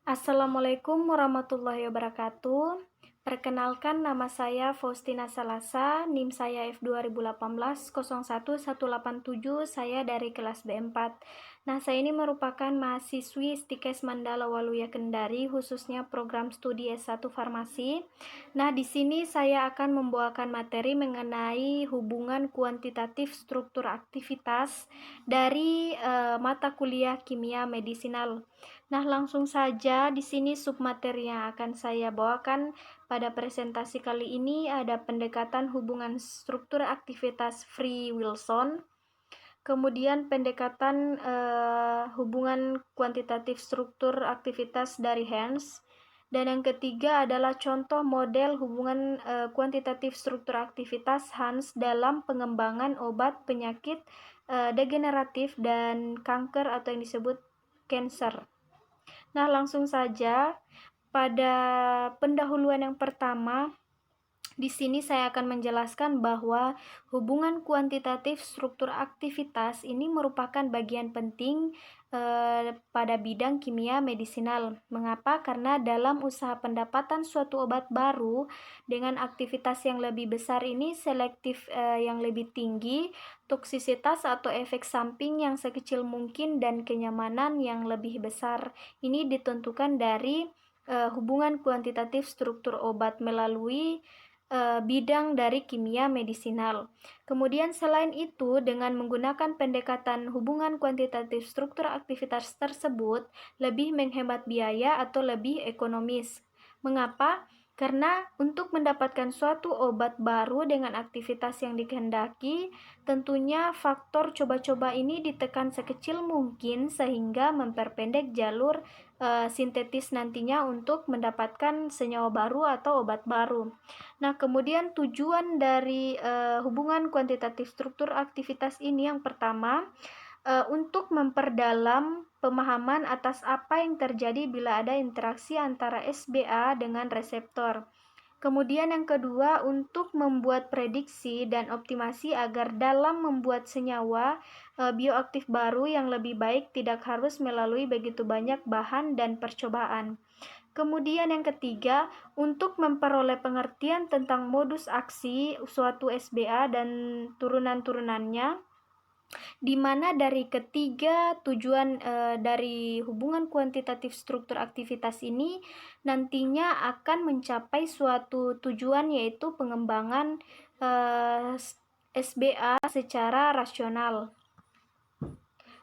Assalamualaikum warahmatullahi wabarakatuh. Perkenalkan, nama saya Faustina Salasa, NIM saya F2018 01187, saya dari kelas B4. Nah, saya ini merupakan mahasiswi Stikes Mandala Waluya Kendari, khususnya program studi S1 Farmasi. Nah, di sini saya akan membawakan materi mengenai hubungan kuantitatif struktur aktivitas dari mata kuliah kimia medisinal. Nah, langsung saja di sini submateri yang akan saya bawakan pada presentasi kali ini ada pendekatan hubungan struktur aktivitas Free Wilson, kemudian pendekatan hubungan kuantitatif struktur aktivitas dari Hans, dan yang ketiga adalah contoh model hubungan kuantitatif struktur aktivitas Hans dalam pengembangan obat penyakit degeneratif dan kanker atau yang disebut cancer. Nah, langsung saja pada pendahuluan yang pertama, di sini saya akan menjelaskan bahwa hubungan kuantitatif struktur aktivitas ini merupakan bagian penting pada bidang kimia medisinal. Mengapa? Karena dalam usaha pendapatan suatu obat baru dengan aktivitas yang lebih besar ini selektif yang lebih tinggi, toksisitas atau efek samping yang sekecil mungkin, dan kenyamanan yang lebih besar. Ini ditentukan dari hubungan kuantitatif struktur obat melalui bidang dari kimia medisinal. Kemudian selain itu, dengan menggunakan pendekatan hubungan kuantitatif struktur aktivitas tersebut lebih menghemat biaya atau lebih ekonomis. Mengapa? Karena untuk mendapatkan suatu obat baru dengan aktivitas yang dikehendaki, tentunya faktor coba-coba ini ditekan sekecil mungkin sehingga memperpendek jalur sintetis nantinya untuk mendapatkan senyawa baru atau obat baru. Nah, kemudian tujuan dari hubungan kuantitatif struktur aktivitas ini yang pertama, untuk memperdalam pemahaman atas apa yang terjadi bila ada interaksi antara SBA dengan reseptor. Kemudian yang kedua, untuk membuat prediksi dan optimasi agar dalam membuat senyawa bioaktif baru yang lebih baik tidak harus melalui begitu banyak bahan dan percobaan. Kemudian yang ketiga, untuk memperoleh pengertian tentang modus aksi suatu SBA dan turunan-turunannya, di mana dari ketiga tujuan dari hubungan kuantitatif struktur aktivitas ini nantinya akan mencapai suatu tujuan, yaitu pengembangan SBA secara rasional.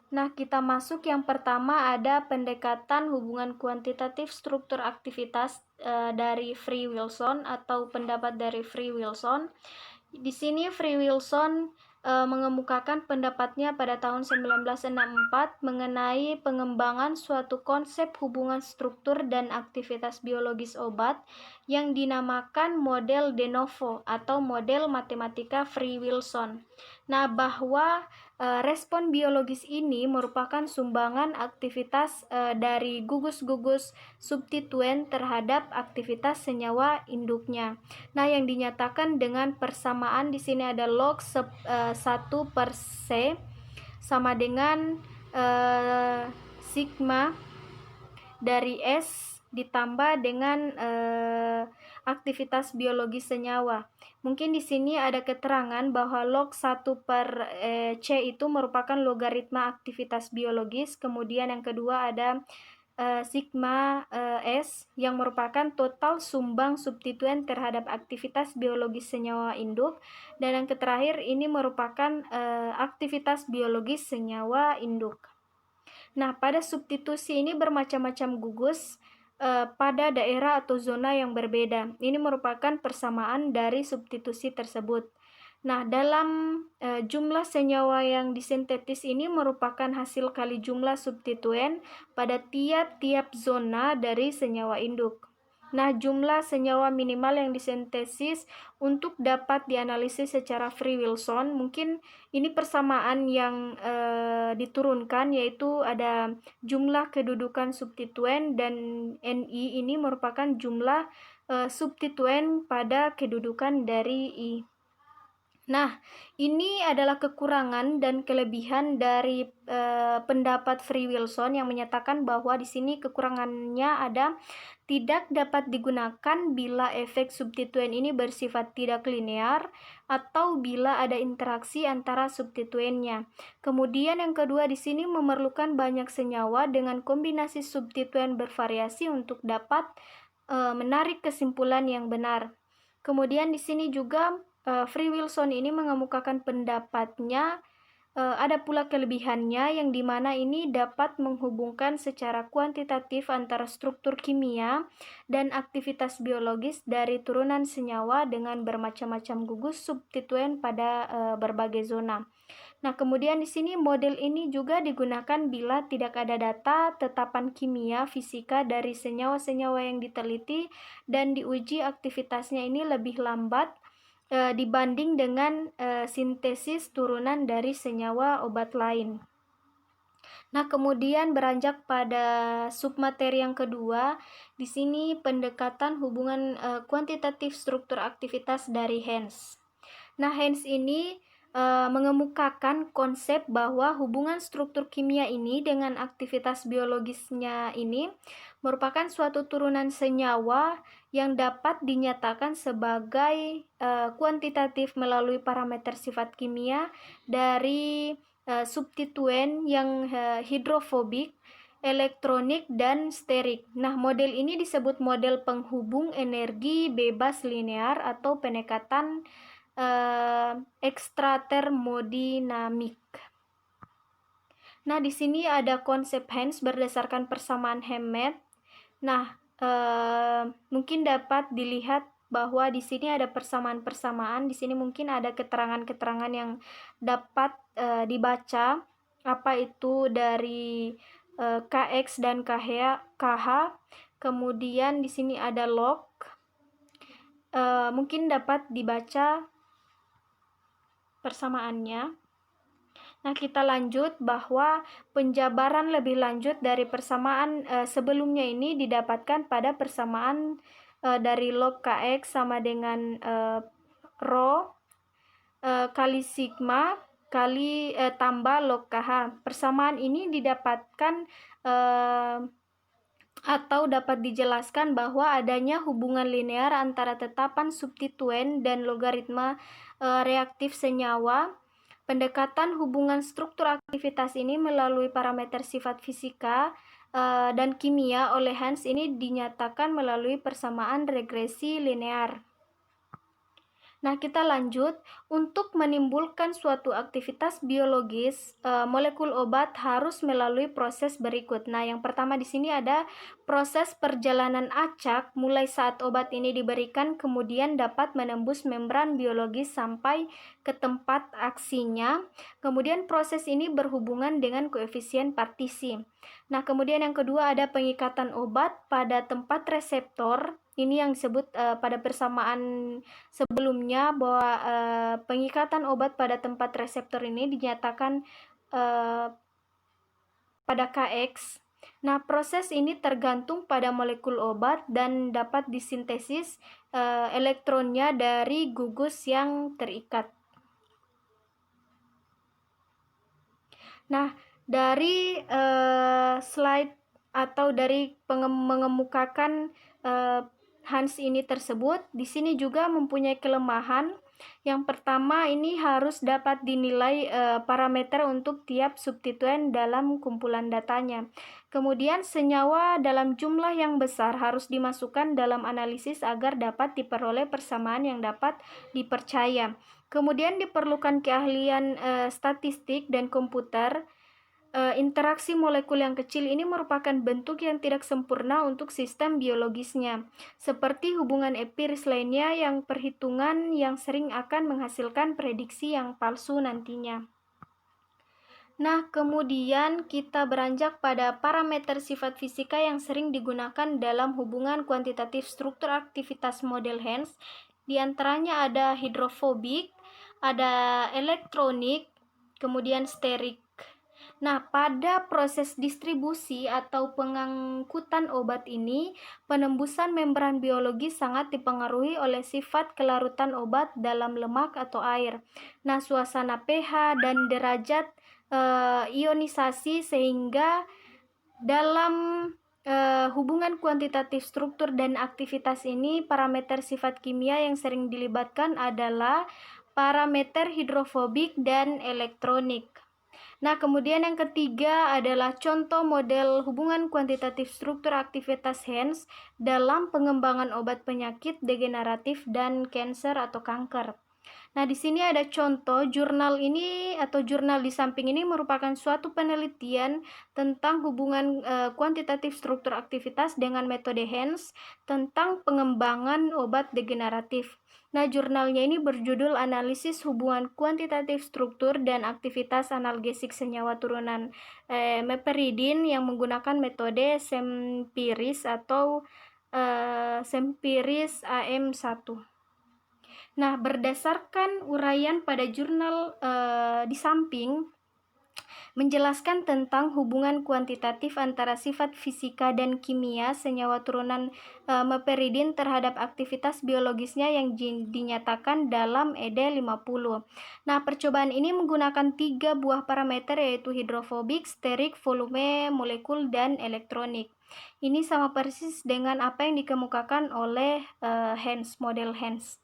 Nah, kita masuk yang pertama, ada pendekatan hubungan kuantitatif struktur aktivitas dari Free Wilson atau pendapat dari Free Wilson. Di sini Free Wilson mengemukakan pendapatnya pada tahun 1964 mengenai pengembangan suatu konsep hubungan struktur dan aktivitas biologis obat yang dinamakan model de novo atau model matematika Free Wilson. Nah, bahwa respon biologis ini merupakan sumbangan aktivitas dari gugus-gugus substituen terhadap aktivitas senyawa induknya. Nah, yang dinyatakan dengan persamaan di sini ada log 1/C sama dengan sigma dari S ditambah dengan aktivitas biologi senyawa. Mungkin di sini ada keterangan bahwa log 1/C itu merupakan logaritma aktivitas biologis. Kemudian yang kedua ada sigma S yang merupakan total sumbang substituen terhadap aktivitas biologis senyawa induk, dan yang terakhir ini merupakan aktivitas biologis senyawa induk. Nah, pada substitusi ini bermacam-macam gugus pada daerah atau zona yang berbeda. Ini merupakan persamaan dari substitusi tersebut. Nah, dalam jumlah senyawa yang disintetis ini merupakan hasil kali jumlah substituen pada tiap-tiap zona dari senyawa induk. Nah, jumlah senyawa minimal yang disintesis untuk dapat dianalisis secara Free Wilson, mungkin ini persamaan yang diturunkan, yaitu ada jumlah kedudukan substituen, dan Ni ini merupakan jumlah substituen pada kedudukan dari I. Nah, ini adalah kekurangan dan kelebihan dari pendapat Free Wilson yang menyatakan bahwa di sini kekurangannya ada tidak dapat digunakan bila efek substituen ini bersifat tidak linear atau bila ada interaksi antara substituennya. Kemudian yang kedua di sini memerlukan banyak senyawa dengan kombinasi substituen bervariasi untuk dapat menarik kesimpulan yang benar. Kemudian di sini juga Free Wilson ini mengemukakan pendapatnya ada pula kelebihannya yang dimana ini dapat menghubungkan secara kuantitatif antara struktur kimia dan aktivitas biologis dari turunan senyawa dengan bermacam-macam gugus substituen pada berbagai zona. Nah, kemudian di sini model ini juga digunakan bila tidak ada data tetapan kimia fisika dari senyawa-senyawa yang diteliti dan diuji aktivitasnya ini lebih lambat dibanding dengan sintesis turunan dari senyawa obat lain. Nah, kemudian beranjak pada submateri yang kedua, di sini pendekatan hubungan kuantitatif struktur aktivitas dari Hans. Nah, Hans ini mengemukakan konsep bahwa hubungan struktur kimia ini dengan aktivitas biologisnya ini merupakan suatu turunan senyawa yang dapat dinyatakan sebagai kuantitatif melalui parameter sifat kimia dari substituen yang hidrofobik, elektronik, dan sterik. Nah, model ini disebut model penghubung energi bebas linear atau pendekatan ekstratermodinamik. Nah, di sini ada konsep Hans berdasarkan persamaan Hammett. Nah, mungkin dapat dilihat bahwa di sini ada persamaan-persamaan. Di sini mungkin ada keterangan-keterangan yang dapat dibaca apa itu dari Kx dan Kh. Kemudian di sini ada log. Mungkin dapat dibaca persamaannya. Nah, kita lanjut bahwa penjabaran lebih lanjut dari persamaan sebelumnya ini didapatkan pada persamaan dari log Kx sama dengan rho kali sigma kali tambah log Kh. Persamaan ini didapatkan atau dapat dijelaskan bahwa adanya hubungan linear antara tetapan substituen dan logaritma reaktif senyawa. Pendekatan hubungan struktur aktivitas ini melalui parameter sifat fisika dan kimia oleh Hans ini dinyatakan melalui persamaan regresi linear. Nah, kita lanjut. Untuk menimbulkan suatu aktivitas biologis, molekul obat harus melalui proses berikut. Nah, yang pertama di sini ada proses perjalanan acak mulai saat obat ini diberikan kemudian dapat menembus membran biologis sampai ke tempat aksinya. Kemudian proses ini berhubungan dengan koefisien partisi. Nah, kemudian yang kedua ada pengikatan obat pada tempat reseptor. Ini yang disebut pada persamaan sebelumnya bahwa pengikatan obat pada tempat reseptor ini dinyatakan pada Kx. Nah, proses ini tergantung pada molekul obat dan dapat disintesis elektronnya dari gugus yang terikat. Nah, dari slide atau dari mengemukakan Hans ini tersebut, di sini juga mempunyai kelemahan. Yang pertama, ini harus dapat dinilai parameter untuk tiap substituen dalam kumpulan datanya. Kemudian, senyawa dalam jumlah yang besar harus dimasukkan dalam analisis agar dapat diperoleh persamaan yang dapat dipercaya. Kemudian diperlukan keahlian statistik dan komputer. Interaksi molekul yang kecil ini merupakan bentuk yang tidak sempurna untuk sistem biologisnya, seperti hubungan empiris lainnya yang perhitungan yang sering akan menghasilkan prediksi yang palsu nantinya. Nah, kemudian kita beranjak pada parameter sifat fisika yang sering digunakan dalam hubungan kuantitatif struktur aktivitas model Hans. Di antaranya ada hidrofobik, ada elektronik, kemudian sterik. Nah, pada proses distribusi atau pengangkutan obat ini, penembusan membran biologi sangat dipengaruhi oleh sifat kelarutan obat dalam lemak atau air. Nah, suasana pH dan derajat ionisasi, sehingga dalam hubungan kuantitatif struktur dan aktivitas ini, parameter sifat kimia yang sering dilibatkan adalah parameter hidrofobik dan elektronik. Nah, kemudian yang ketiga adalah contoh model hubungan kuantitatif struktur aktivitas HANS dalam pengembangan obat penyakit degeneratif dan kanker atau kanker. Nah, di sini ada contoh jurnal ini, atau jurnal di samping ini merupakan suatu penelitian tentang hubungan kuantitatif struktur aktivitas dengan metode HANS tentang pengembangan obat degeneratif. Nah, jurnalnya ini berjudul Analisis Hubungan Kuantitatif Struktur dan Aktivitas Analgesik Senyawa Turunan Meperidin yang menggunakan metode Sempiris atau Sempiris AM1. Nah, berdasarkan uraian pada jurnal di samping, menjelaskan tentang hubungan kuantitatif antara sifat fisika dan kimia senyawa turunan meperidin terhadap aktivitas biologisnya yang dinyatakan dalam ED50. Nah, percobaan ini menggunakan 3 buah parameter, yaitu hidrofobik, sterik, volume molekul, dan elektronik. Ini sama persis dengan apa yang dikemukakan oleh HANS, model HANS.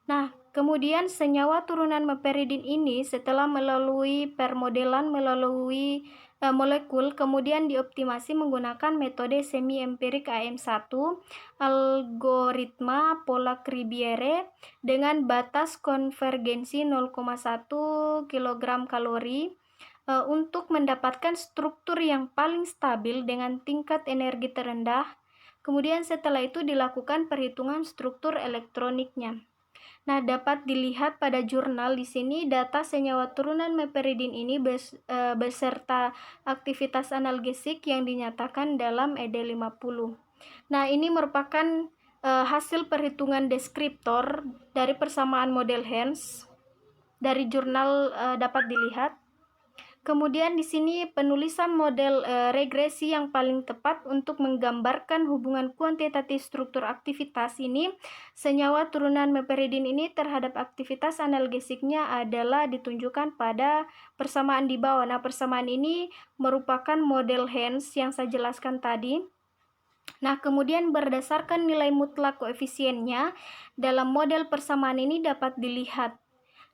Nah, kemudian senyawa turunan meperidin ini setelah melalui permodelan melalui molekul, kemudian dioptimasi menggunakan metode semi-empirik AM1, algoritma Pollack-Ribiere dengan batas konvergensi 0,1 kg kalori untuk mendapatkan struktur yang paling stabil dengan tingkat energi terendah. Kemudian setelah itu dilakukan perhitungan struktur elektroniknya. Nah, dapat dilihat pada jurnal di sini data senyawa turunan meperidin ini beserta aktivitas analgesik yang dinyatakan dalam ED50. Nah, ini merupakan hasil perhitungan deskriptor dari persamaan model HANS dari jurnal dapat dilihat. Kemudian di sini penulisan model regresi yang paling tepat untuk menggambarkan hubungan kuantitatif struktur aktivitas ini, senyawa turunan meperidin ini terhadap aktivitas analgesiknya adalah ditunjukkan pada persamaan di bawah. Nah, persamaan ini merupakan model HANS yang saya jelaskan tadi. Nah, kemudian berdasarkan nilai mutlak koefisiennya dalam model persamaan ini dapat dilihat.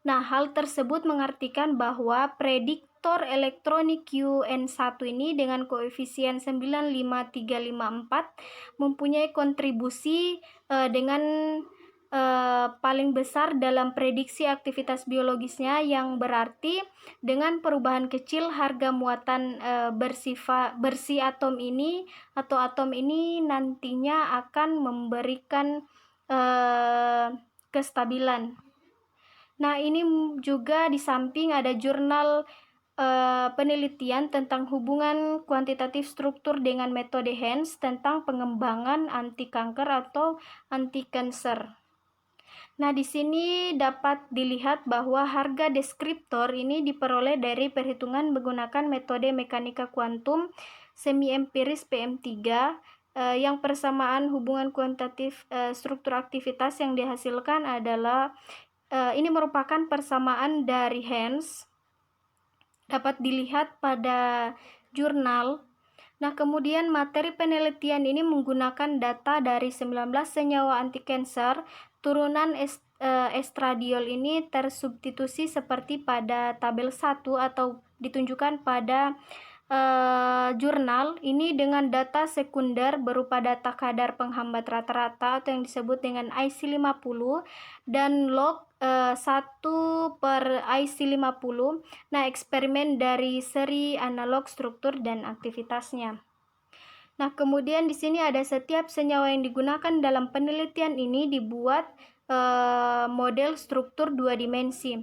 Nah, hal tersebut mengartikan bahwa prediktor elektronik QN1 ini dengan koefisien 95354 mempunyai kontribusi dengan paling besar dalam prediksi aktivitas biologisnya, yang berarti dengan perubahan kecil harga muatan bersih atom ini atau atom ini nantinya akan memberikan kestabilan. Nah, ini juga di samping ada jurnal penelitian tentang hubungan kuantitatif struktur dengan metode HANS tentang pengembangan anti kanker atau anti cancer. Nah, di sini dapat dilihat bahwa harga deskriptor ini diperoleh dari perhitungan menggunakan metode mekanika kuantum semi-empiris PM3 yang persamaan hubungan kuantitatif struktur aktivitas yang dihasilkan adalah ini merupakan persamaan dari HANS, dapat dilihat pada jurnal. Nah, kemudian materi penelitian ini menggunakan data dari 19 senyawa anti kanker turunan estradiol ini tersubstitusi seperti pada tabel 1 atau ditunjukkan pada jurnal ini dengan data sekunder berupa data kadar penghambat rata-rata atau yang disebut dengan IC50 dan log 1/IC50. Nah, eksperimen dari seri analog struktur dan aktivitasnya. Nah, kemudian di sini ada setiap senyawa yang digunakan dalam penelitian ini dibuat model struktur 2 dimensi.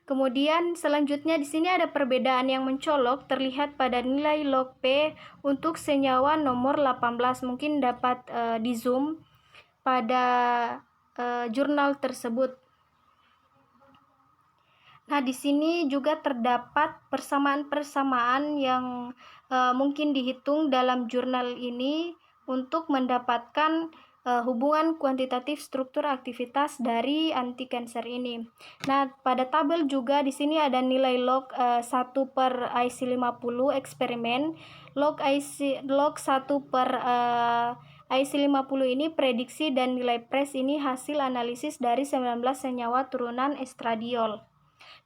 Kemudian selanjutnya di sini ada perbedaan yang mencolok terlihat pada nilai log P untuk senyawa nomor 18. Mungkin dapat di zoom pada jurnal tersebut. Nah, di sini juga terdapat persamaan-persamaan yang mungkin dihitung dalam jurnal ini untuk mendapatkan hubungan kuantitatif struktur aktivitas dari anti-cancer ini. Nah, pada tabel juga di sini ada nilai log 1 per IC50 eksperimen, log 1 per IC50 ini prediksi, dan nilai PRES ini hasil analisis dari 19 senyawa turunan estradiol.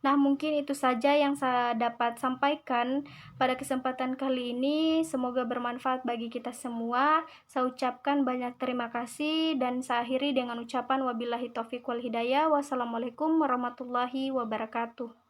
Nah, mungkin itu saja yang saya dapat sampaikan pada kesempatan kali ini. Semoga bermanfaat bagi kita semua. Saya ucapkan banyak terima kasih dan saya akhiri dengan ucapan wabillahi taufiq wal hidayah. Wassalamualaikum warahmatullahi wabarakatuh.